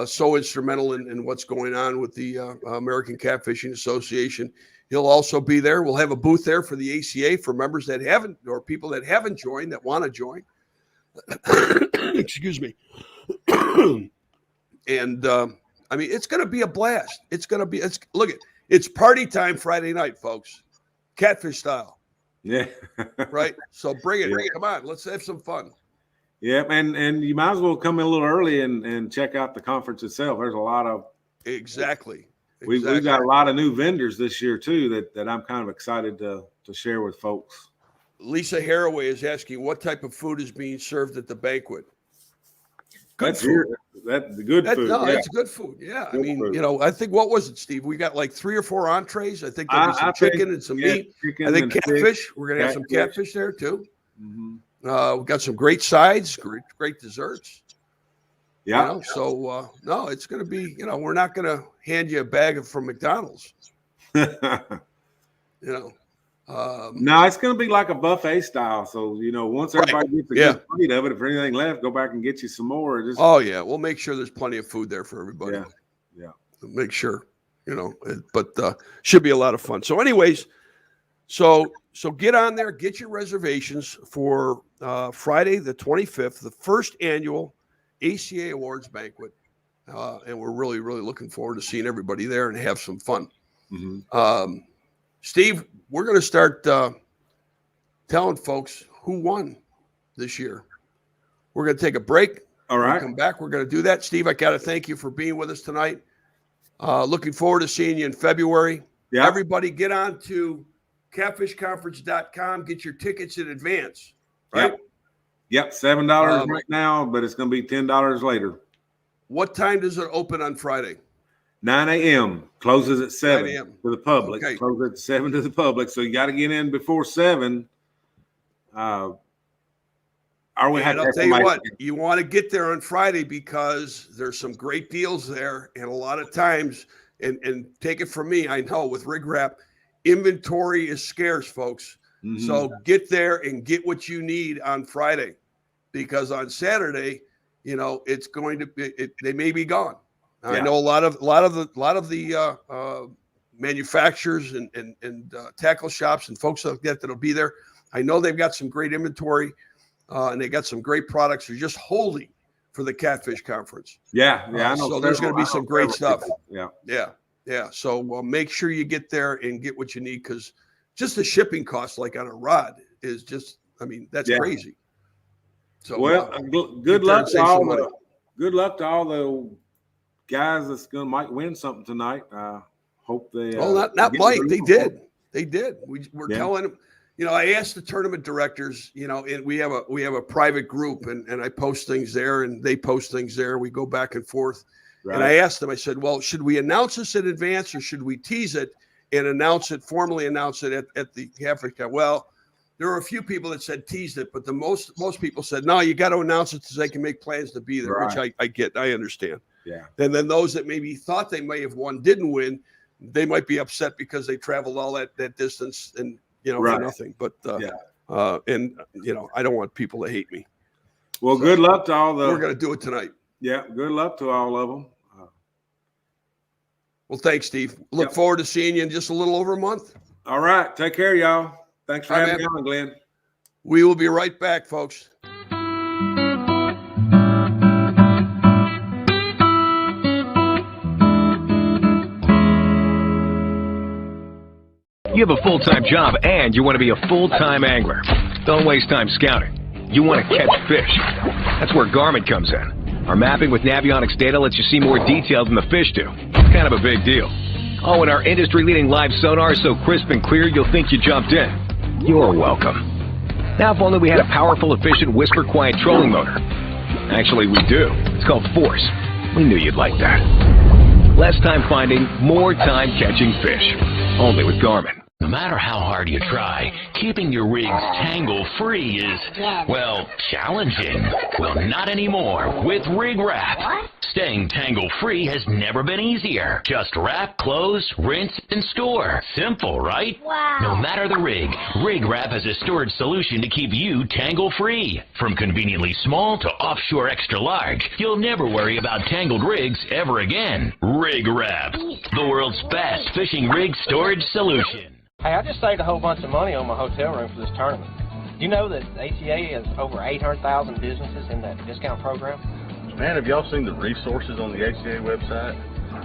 Speaker 4: so instrumental in what's going on with the American Catfishing Association. He'll also be there. We'll have a booth there for the ACA for members that haven't, or people that haven't joined that want to join. Excuse me. And I mean, it's going to be a blast. It's party time Friday night, folks. Catfish style.
Speaker 5: Yeah.
Speaker 4: Right. So bring it. Come on. Let's have some fun.
Speaker 5: Yeah, and you might as well come in a little early and check out the conference itself. There's a lot of
Speaker 4: exactly.
Speaker 5: We've got a lot of new vendors this year too that I'm kind of excited to share with folks.
Speaker 4: Lisa Haraway is asking what type of food is being served at the banquet.
Speaker 5: That's good food.
Speaker 4: No, it's good food. Yeah, good food. I think what was it, Steve? We got like 3 or 4 entrees. I think there'll be some chicken and some meat. I think catfish. We're gonna have some catfish there too. Mm-hmm. We got some great sides, great desserts.
Speaker 5: Yeah.
Speaker 4: No, it's going to be, we're not going to hand you a bag from McDonald's.
Speaker 5: No, it's going to be like a buffet style. So, once everybody gets a good plate of it, if anything left, go back and get you some more.
Speaker 4: We'll make sure there's plenty of food there for everybody.
Speaker 5: Yeah.
Speaker 4: Make sure, but should be a lot of fun. So anyways, so get on there, get your reservations for Friday the 25th, the first annual ACA Awards Banquet. And we're really looking forward to seeing everybody there and have some fun. Mm-hmm. Steve, we're going to start telling folks who won this year. We're going to take a break.
Speaker 5: All right.
Speaker 4: We'll come back. We're going to do that. Steve, I got to thank you for being with us tonight. Looking forward to seeing you in February.
Speaker 5: Yeah.
Speaker 4: Everybody get on to catfishconference.com. Get your tickets in advance. Right?
Speaker 5: Yep. $7 right now, but it's going to be $10 later.
Speaker 4: What time does it open on Friday?
Speaker 5: 9 a.m. Closes at 7
Speaker 4: a.m.
Speaker 5: to the public.
Speaker 4: Okay.
Speaker 5: Closes at 7 to the public. So you got to get in before 7.
Speaker 4: I'll tell you what, you want to get there on Friday because there's some great deals there. And a lot of times, and take it from me, I know with Rig Wrap, inventory is scarce, folks. Mm-hmm. So get there and get what you need on Friday, because on Saturday, it's going to be. They may be gone. Yeah. I know a lot of the manufacturers and tackle shops and folks like that'll be there. I know they've got some great inventory, and they got some great products. They're just holding for the Catfish Conference.
Speaker 5: Yeah. I know.
Speaker 4: So there's going to be some great stuff.
Speaker 5: Yeah.
Speaker 4: So make sure you get there and get what you need, because just the shipping cost, like on a rod, is just, that's crazy. So
Speaker 5: good luck to all the guys that's might win something tonight. Hope they.
Speaker 4: Not Mike. They did. We're telling them. I asked the tournament directors, and we have a private group, and I post things there, and they post things there. We go back and forth. Right. And I asked them, I said, well, should we announce this in advance, or should we tease it and formally announce it at the Africa? Well, there were a few people that said teased it, but the most people said, no, you got to announce it so they can make plans to be there, right. Which I get, I understand.
Speaker 5: Yeah.
Speaker 4: And then those that maybe thought they may have won didn't win. They might be upset because they traveled all that distance and, right. For nothing. But, and, I don't want people to hate me.
Speaker 5: Well, so, good luck to all the.
Speaker 4: We're going to do it tonight.
Speaker 5: Yeah. Good luck to all of them.
Speaker 4: Well, thanks, Steve. Look forward to seeing you in just a little over a month.
Speaker 5: All right. Take care, y'all. Thanks for having me on, Glenn.
Speaker 4: We will be right back, folks.
Speaker 6: You have a full-time job and you want to be a full-time angler. Don't waste time scouting. You want to catch fish. That's where Garmin comes in. Our mapping with Navionics data lets you see more detail than the fish do. It's kind of a big deal. Oh, and our industry-leading live sonar is so crisp and clear you'll think you jumped in. You're welcome. Now, if only we had a powerful, efficient, whisper-quiet trolling motor. Actually, we do. It's called Force. We knew you'd like that. Less time finding, more time catching fish. Only with Garmin.
Speaker 7: No matter how hard you try, keeping your rigs tangle-free is, well, challenging. Well, not anymore with Rig Wrap. Staying tangle-free has never been easier. Just wrap, close, rinse, and store. Simple, right?
Speaker 8: Wow.
Speaker 7: No matter the rig, Rig Wrap has a storage solution to keep you tangle-free. From conveniently small to offshore extra large, you'll never worry about tangled rigs ever again. Rig Wrap, the world's best fishing rig storage solution.
Speaker 9: Hey, I just saved a whole bunch of money on my hotel room for this tournament. Do you know that ACA has over 800,000 businesses in that discount program?
Speaker 10: Man, have y'all seen the resources on the ACA website?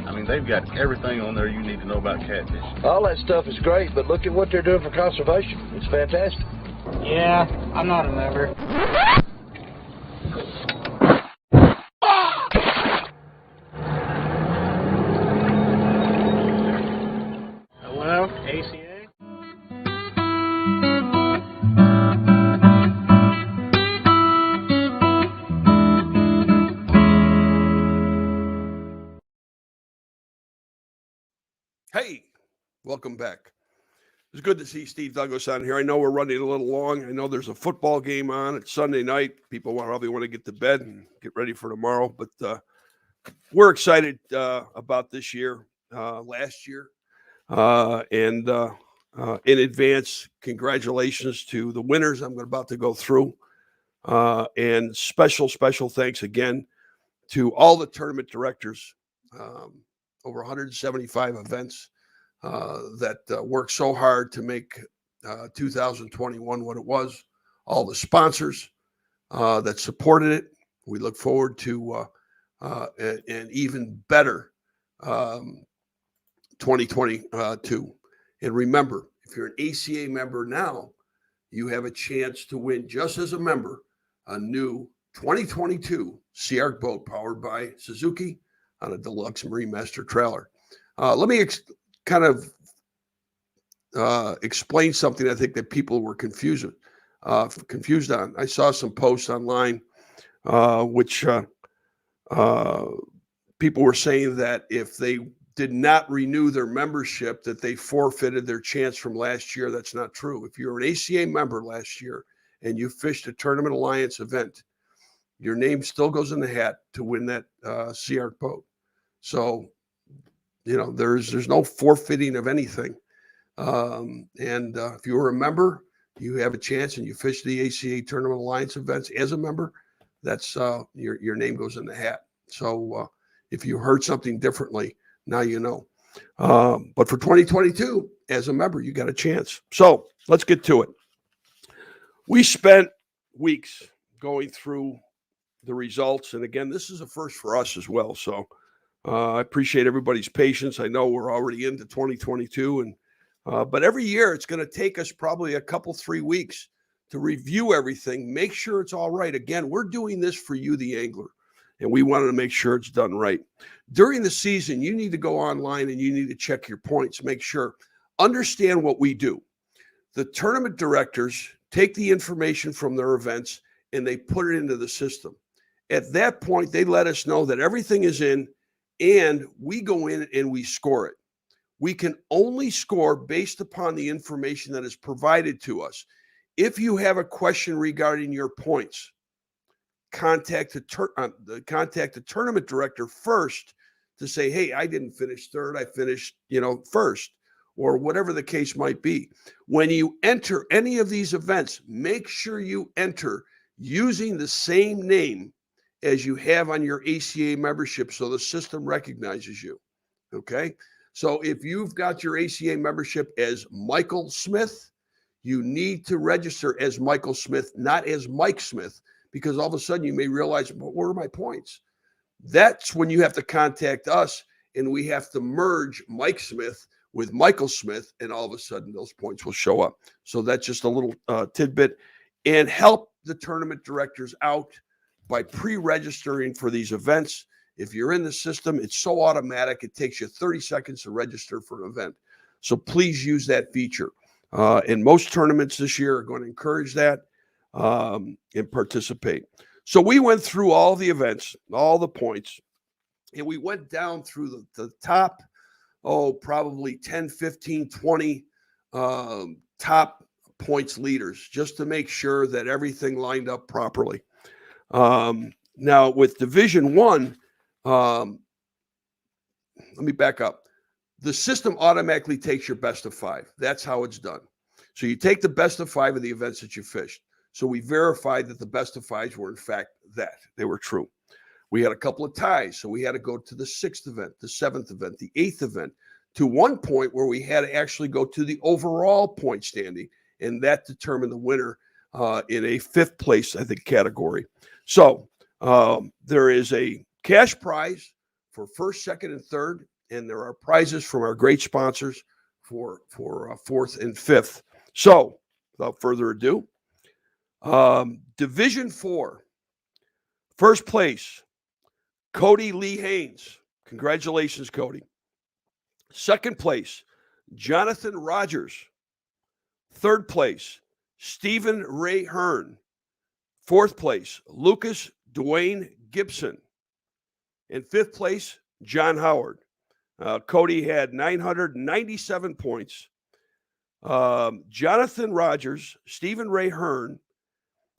Speaker 10: I mean, they've got everything on there you need to know about catfish.
Speaker 11: All that stuff is great, but look at what they're doing for conservation. It's fantastic.
Speaker 9: Yeah, I'm not a member. Hello, ACA?
Speaker 4: Hey, welcome back. It's good to see Steve Douglas on here. I know we're running a little long. I know there's a football game on. It's Sunday night. People probably want to get to bed and get ready for tomorrow. But we're excited about this year, last year. And in advance, congratulations to the winners I'm about to go through. And special thanks again to all the tournament directors. Over 175 events that worked so hard to make 2021 what it was. All the sponsors that supported it. We look forward to an even better 2022. And remember, if you're an ACA member now, you have a chance to win, just as a member, a new 2022 Sea Arc boat powered by Suzuki on a deluxe Marine Master trailer. Let me explain something I think that people were confused on. I saw some posts online, which people were saying that if they did not renew their membership, that they forfeited their chance from last year. That's not true. If you're an ACA member last year and you fished a Tournament Alliance event, your name still goes in the hat to win that Sea Arc boat. So, there's no forfeiting of anything. And if you were a member, you have a chance and you fish the ACA Tournament Alliance events as a member, that's your name goes in the hat. So if you heard something differently, now you know. But for 2022, as a member, you got a chance. So let's get to it. We spent weeks going through the results. And again, this is a first for us as well. So I appreciate everybody's patience. I know we're already into 2022, and but every year it's going to take us probably a couple, 3 weeks to review everything, make sure it's all right. Again, we're doing this for you, the angler, and we wanted to make sure it's done right. During the season, you need to go online and you need to check your points, make sure, understand what we do. The tournament directors take the information from their events and they put it into the system. At that point, they let us know that everything is in, and we go in and we score it. We can only score based upon the information that is provided to us. If you have a question regarding your points, contact the tournament director first to say, hey, I didn't finish third, I finished, first, or whatever the case might be. When you enter any of these events, make sure you enter using the same name as you have on your ACA membership so the system recognizes you. Okay? So if you've got your ACA membership as Michael Smith, you need to register as Michael Smith, not as Mike Smith, because all of a sudden you may realize, well, where are my points? That's when you have to contact us, and we have to merge Mike Smith with Michael Smith, and all of a sudden those points will show up. So that's just a little tidbit. And help the tournament directors out by pre-registering for these events. If you're in the system, it's so automatic, it takes you 30 seconds to register for an event. So please use that feature. And most tournaments this year are going to encourage that and participate. So we went through all the events, all the points, and we went down through the top, probably 10, 15, 20 top points leaders, just to make sure that everything lined up properly. Now with Division One, let me back up. The system automatically takes your best of 5. That's how it's done. So you take the best of 5 of the events that you fished. So we verified that the best of 5s were in fact that they were true. We had a couple of ties, so we had to go to the 6th event, the 7th event, the 8th event, to one point where we had to actually go to the overall point standing, and that determined the winner in a 5th place, I think, category. So there is a cash prize for 1st, 2nd, and 3rd, and there are prizes from our great sponsors for 4th and 5th. So without further ado, Division 4, 1st place, Cody Lee Haynes. Congratulations, Cody. 2nd place, Jonathan Rogers. 3rd place, Stephen Ray Hearn. 4th place, Lucas Dwayne Gibson. In 5th place, John Howard. Cody had 997 points. Jonathan Rogers, Stephen Ray Hearn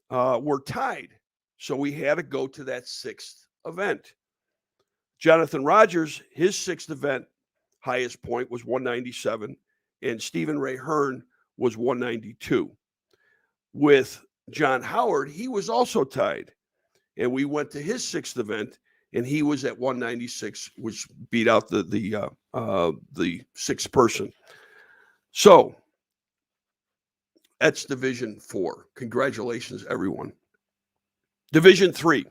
Speaker 4: were tied. So we had to go to that 6th event. Jonathan Rogers, his 6th event, highest point was 197, and Stephen Ray Hearn was 192. With John Howard, he was also tied, and we went to his 6th event, and he was at 196, which beat out the 6th person. So that's Division 4. Congratulations, everyone. Division 3.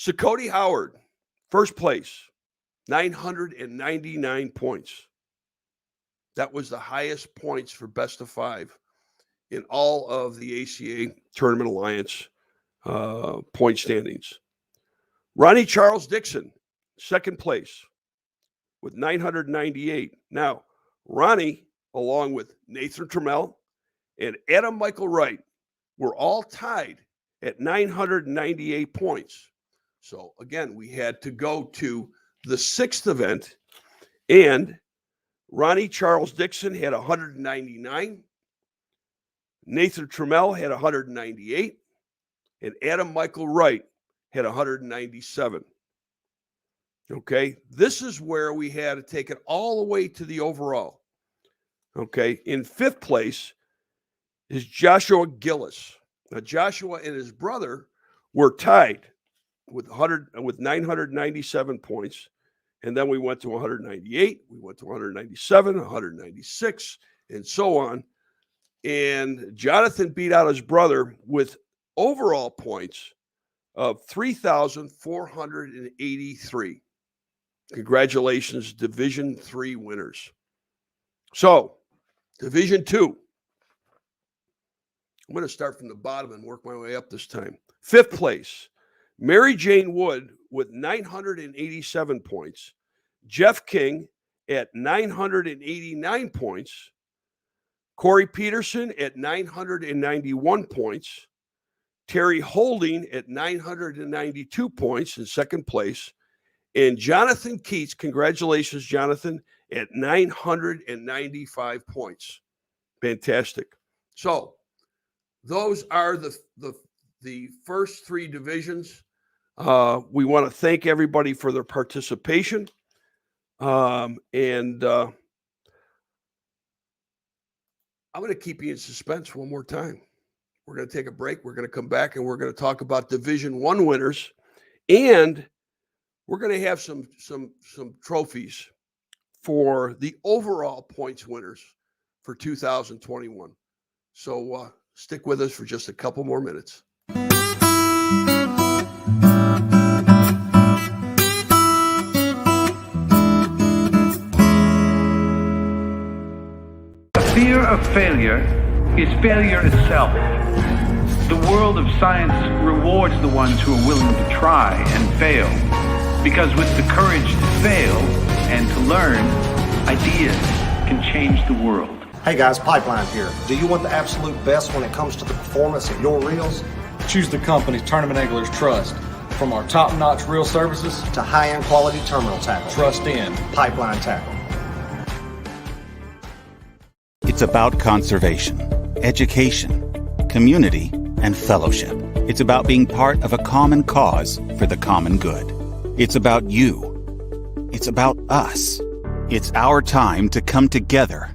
Speaker 4: So Cody Howard, 1st place, 999 points. That was the highest points for best of 5 in all of the ACA Tournament Alliance point standings. Ronnie Charles Dixon, 2nd place with 998. Now, Ronnie, along with Nathan Trammell and Adam Michael Wright, were all tied at 998 points. So again, we had to go to the 6th event, and Ronnie Charles Dixon had 199. Nathan Trammell had 198, and Adam Michael Wright had 197. Okay, this is where we had to take it all the way to the overall. Okay, in 5th place is Joshua Gillis. Now, Joshua and his brother were tied with 997 points, and then we went to 198, we went to 197, 196, and so on. And Jonathan beat out his brother with overall points of 3,483. Congratulations, Division 3 winners. So, Division 2. I'm going to start from the bottom and work my way up this time. 5th place, Mary Jane Wood with 987 points. Jeff King at 989 points. Corey Peterson at 991 points. Terry Holding at 992 points in second place. And Jonathan Keats, congratulations, Jonathan, at 995 points. Fantastic. So those are the first three divisions. We want to thank everybody for their participation. I'm going to keep you in suspense one more time. We're going to take a break. We're going to come back and we're going to talk about Division I winners, and we're going to have some trophies for the overall points winners for 2021. So stick with us for just a couple more minutes.
Speaker 8: The fear of failure is failure itself. The world of science rewards the ones who are willing to try and fail, because with the courage to fail and to learn, ideas can change the world.
Speaker 12: Hey guys, Pipeline here. Do you want the absolute best when it comes to the performance of your reels?
Speaker 13: Choose the company Tournament Anglers trust. From our top-notch reel services
Speaker 12: to high-end quality terminal tackle.
Speaker 13: Trust in
Speaker 12: Pipeline Tackle.
Speaker 1: It's about conservation, education, community, and fellowship. It's about being part of a common cause for the common good. It's about you. It's about us. It's our time to come together.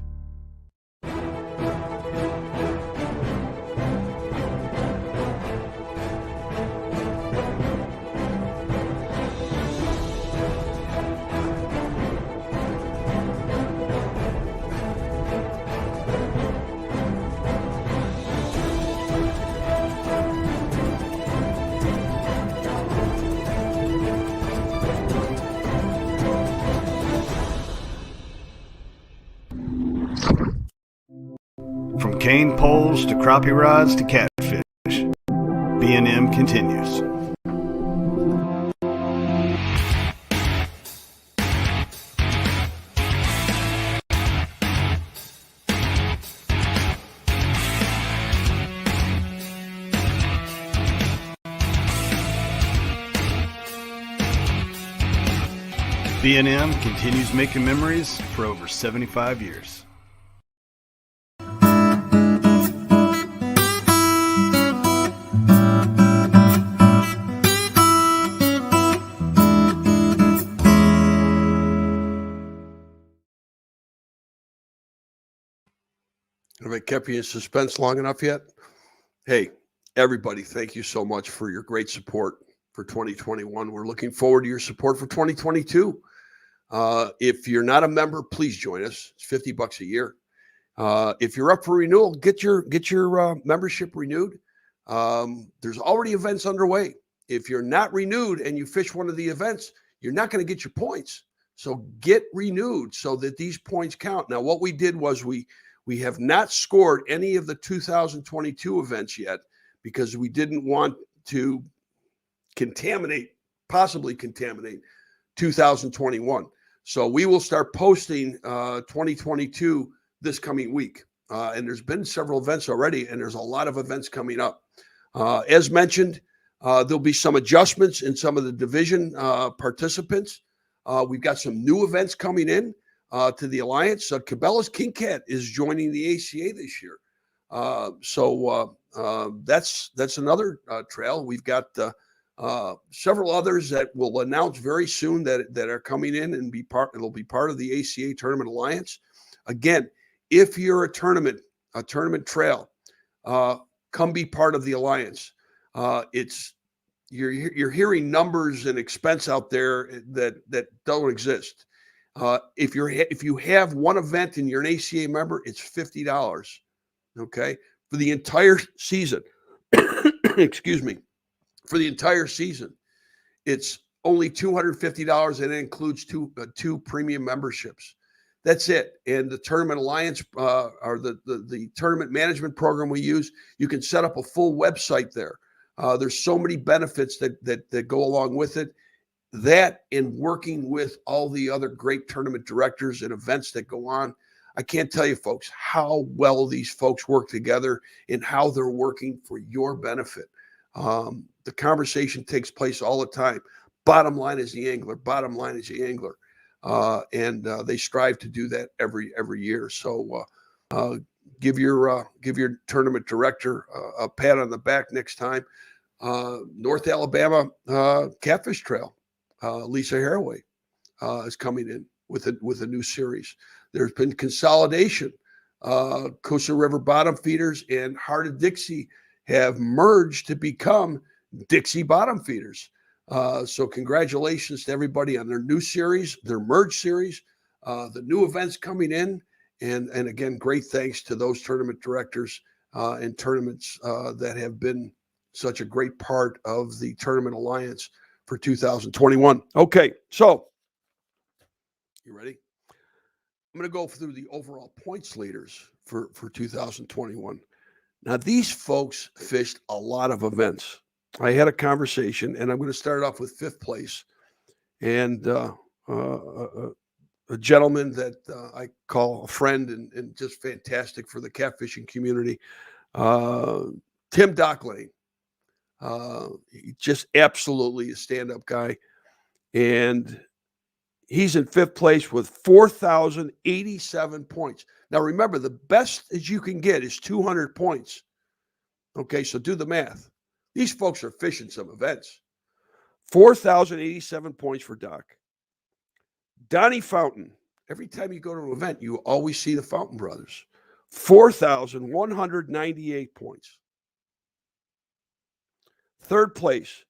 Speaker 14: From cane poles to crappie rods to catfish, B&M continues. B&M continues making memories for over 75 years.
Speaker 4: Have I kept you in suspense long enough yet? Hey, everybody, thank you so much for your great support for 2021. We're looking forward to your support for 2022. If you're not a member, please join us. It's $50 a year. If you're up for renewal, get your membership renewed. There's already events underway. If you're not renewed and you fish one of the events, you're not going to get your points. So get renewed so that these points count. Now, what we did was we have not scored any of the 2022 events yet because we didn't want to possibly contaminate 2021. So we will start posting 2022 this coming week. And there's been several events already, and there's a lot of events coming up. As mentioned, there'll be some adjustments in some of the division participants. We've got some new events coming in to the Alliance. Cabela's King Cat is joining the ACA this year. So that's another trail. We've got several others that we'll announce very soon that are coming in and it'll be part of the ACA Tournament Alliance. Again, if you're a tournament trail, come be part of the Alliance. You're hearing numbers and expense out there that don't exist. If you have one event and you're an ACA member, it's $50. Okay, for the entire season. Excuse me. For the entire season, it's only $250, and it includes two premium memberships. That's it. And the Tournament Alliance or the tournament management program we use, you can set up a full website there. There's so many benefits that go along with it. That and working with all the other great tournament directors and events that go on. I can't tell you, folks, how well these folks work together and how they're working for your benefit. The conversation takes place all the time. Bottom line is the angler. Bottom line is the angler. And they strive to do that every year. So give your tournament director a pat on the back next time. North Alabama Catfish Trail. Lisa Haraway is coming in with a new series. There's been consolidation. Coosa River Bottom Feeders and Heart of Dixie have merged to become Dixie Bottom Feeders. So congratulations to everybody on their new series, their merge series, the new events coming in. And again, great thanks to those tournament directors and tournaments that have been such a great part of the Tournament Alliance for 2021. Okay, so you ready? I'm going to go through the overall points leaders for 2021. Now, these folks fished a lot of events. I had a conversation, and I'm going to start off with 5th place. And a gentleman that I call a friend and just fantastic for the catfishing community, Tim Docklane. Just absolutely a stand-up guy. And he's in 5th place with 4,087 points. Now, remember, the best that you can get is 200 points. Okay, so do the math. These folks are fishing some events. 4,087 points for Doc. Donnie Fountain. Every time you go to an event, you always see the Fountain brothers. 4,198 points. 3rd place,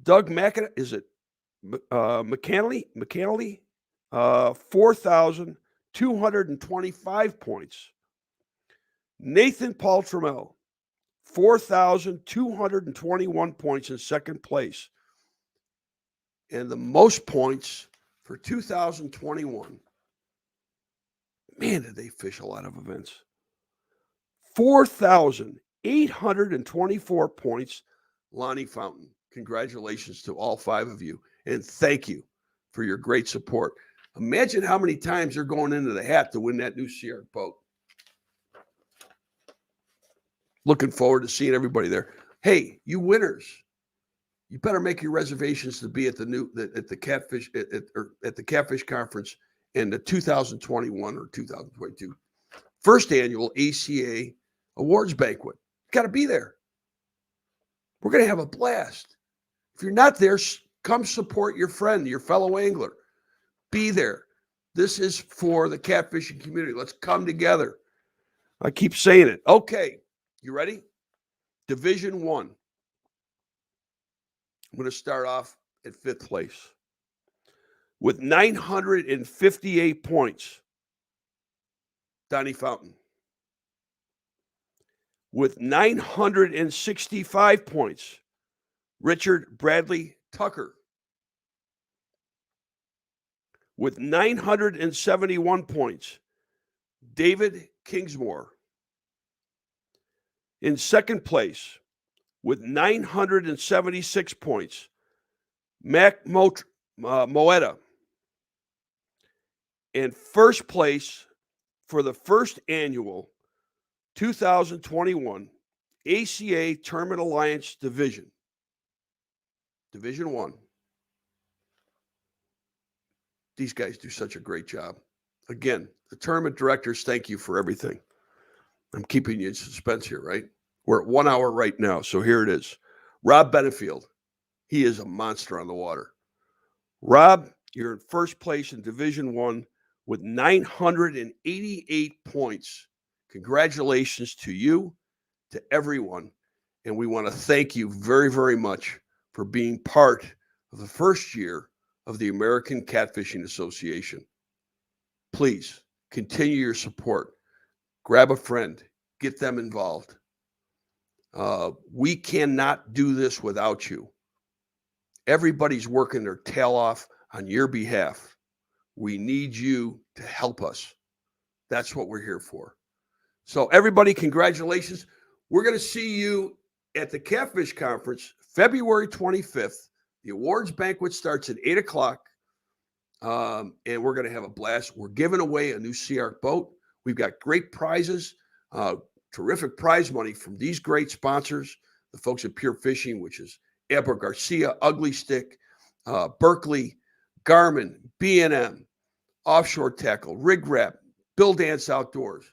Speaker 4: Doug McAnally. Is it McAnally? 4,225 points. Nathan Paltramel, 4,221 points in 2nd place. And the most points for 2021. Man, did they fish a lot of events. 4,824 points, Lonnie Fountain. Congratulations to all 5 of you. And thank you for your great support. Imagine how many times you're going into the hat to win that new Sierra boat. Looking forward to seeing everybody there. Hey, you winners, you better make your reservations to be at the Catfish Conference in the 2021 or 2022 first annual ACA Awards Banquet. Got to be there. We're going to have a blast. If you're not there, come support your friend, your fellow angler. Be there. This is for the catfishing community. Let's come together. I keep saying it. Okay, you ready? Division 1. I'm going to start off at 5th place with 958 points. Donnie Fountain. With 965 points, Richard Bradley Tucker. With 971 points, David Kingsmore. In 2nd place, with 976 points, Mac Moetta. And 1st place for the first annual 2021 ACA Tournament Alliance Division 1. These guys do such a great job. Again, the tournament directors, thank you for everything. I'm keeping you in suspense here, right? We're at 1 hour right now, so here it is. Rob Benefield, he is a monster on the water. Rob, you're in 1st place in Division 1 with 988 points. Congratulations to you, to everyone. And we want to thank you very, very much for being part of the first year of the American Catfishing Association. Please continue your support. Grab a friend, get them involved. We cannot do this without you. Everybody's working their tail off on your behalf. We need you to help us. That's what we're here for. So everybody, congratulations. We're going to see you at the Catfish Conference, February 25th. The awards banquet starts at 8 o'clock, and we're going to have a blast. We're giving away a new Sea Arc boat. We've got great prizes, terrific prize money from these great sponsors, the folks at Pure Fishing, which is Abra Garcia, Ugly Stick, Berkeley, Garmin, B&M, Offshore Tackle, Rig Wrap, Bill Dance Outdoors,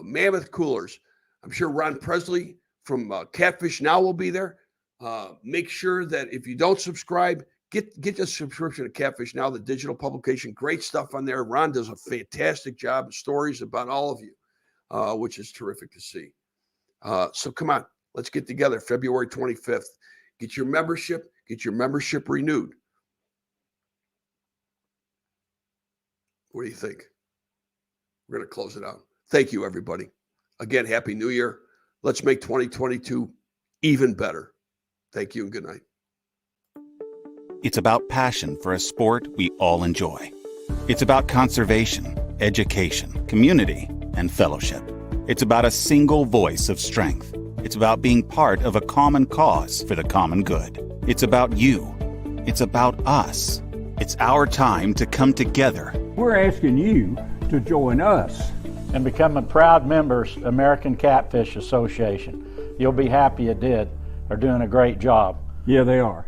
Speaker 4: Mammoth Coolers. I'm sure Ron Presley from Catfish Now will be there. Make sure that if you don't subscribe, get a subscription to Catfish Now, the digital publication. Great stuff on there. Ron does a fantastic job of stories about all of you, which is terrific to see. So come on, let's get together February 25th. Get your membership renewed. What do you think? We're going to close it out. Thank you, everybody. Again, Happy New Year. Let's make 2022 even better. Thank you and good night.
Speaker 1: It's about passion for a sport we all enjoy. It's about conservation, education, community, and fellowship. It's about a single voice of strength. It's about being part of a common cause for the common good. It's about you. It's about us. It's our time to come together.
Speaker 2: We're asking you to join us
Speaker 3: and become a proud members American Catfish Association. You'll be happy you did. They're doing a great job.
Speaker 2: Yeah, they are.